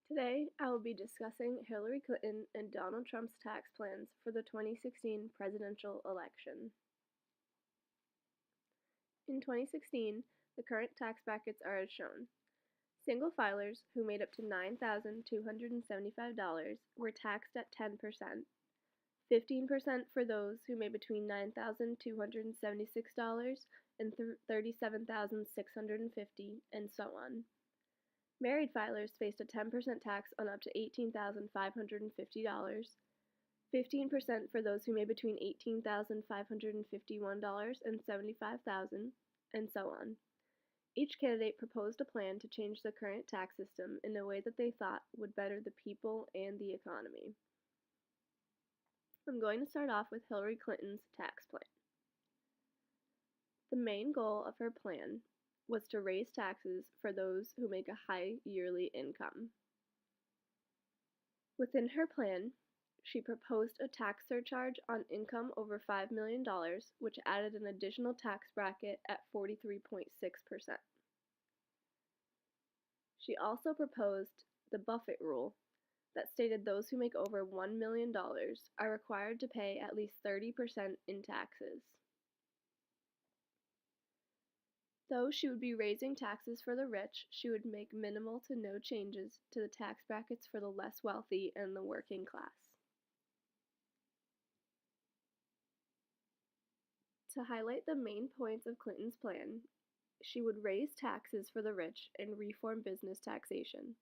Today, I will be discussing Hillary Clinton and Donald Trump's tax plans for the 2016 presidential election. In 2016, the current tax brackets are as shown. Single filers who made up to $9,275 were taxed at 10%, 15% for those who made between $9,276 and $37,650, and so on. Married filers faced a 10% tax on up to $18,550, 15% for those who made between $18,551 and $75,000, and so on. Each candidate proposed a plan to change the current tax system in a way that they thought would better the people and the economy. I'm going to start off with Hillary Clinton's tax plan. The main goal of her plan was to raise taxes for those who make a high yearly income. Within her plan, she proposed a tax surcharge on income over $5 million, which added an additional tax bracket at 43.6%. She also proposed the Buffett rule that stated those who make over $1 million are required to pay at least 30% in taxes. Though she would be raising taxes for the rich, she would make minimal to no changes to the tax brackets for the less wealthy and the working class. To highlight the main points of Clinton's plan, she would raise taxes for the rich and reform business taxation.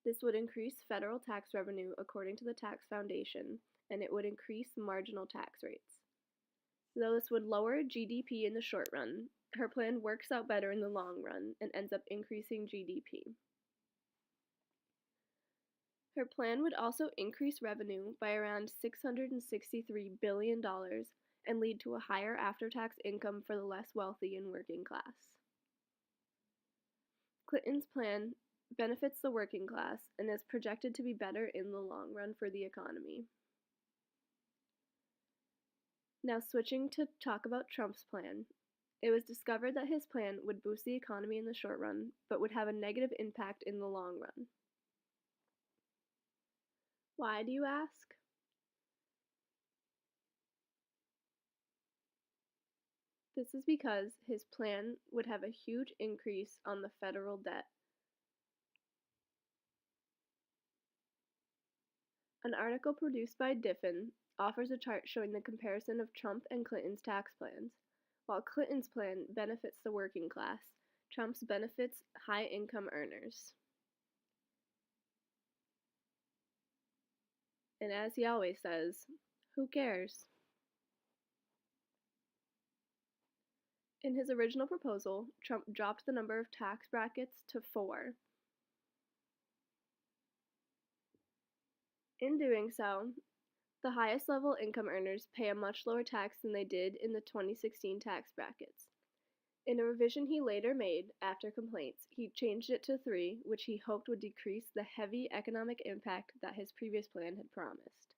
This would increase federal tax revenue according to the Tax Foundation, and it would increase marginal tax rates. Though this would lower GDP in the short run, her plan works out better in the long run and ends up increasing GDP. Her plan would also increase revenue by around $663 billion and lead to a higher after-tax income for the less wealthy and working class. Clinton's plan benefits the working class and is projected to be better in the long run for the economy. Now switching to talk about Trump's plan. It was discovered that his plan would boost the economy in the short run, but would have a negative impact in the long run. Why, do you ask? This is because his plan would have a huge increase on the federal debt. An article produced by Diffin offers a chart showing the comparison of Trump and Clinton's tax plans. While Clinton's plan benefits the working class, Trump's benefits high-income earners. And as he always says, who cares? In his original proposal, Trump dropped the number of tax brackets to 4. In doing so, the highest level income earners pay a much lower tax than they did in the 2016 tax brackets. In a revision he later made, after complaints, he changed it to 3, which he hoped would decrease the heavy economic impact that his previous plan had promised.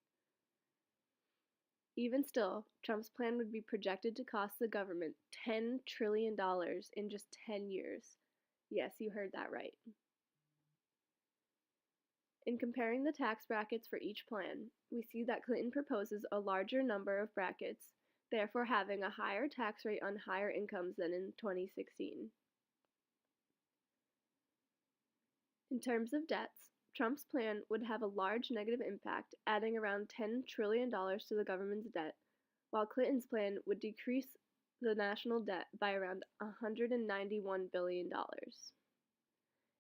Even still, Trump's plan would be projected to cost the government $10 trillion in just 10 years. Yes, you heard that right. In comparing the tax brackets for each plan, we see that Clinton proposes a larger number of brackets, therefore having a higher tax rate on higher incomes than in 2016. In terms of debts, Trump's plan would have a large negative impact, adding around $10 trillion to the government's debt, while Clinton's plan would decrease the national debt by around $191 billion.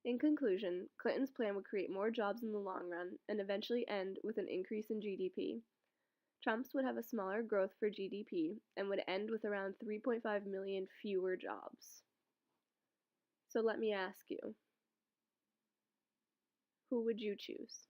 In conclusion, Clinton's plan would create more jobs in the long run and eventually end with an increase in GDP. Trump's would have a smaller growth for GDP and would end with around 3.5 million fewer jobs. So let me ask you, who would you choose?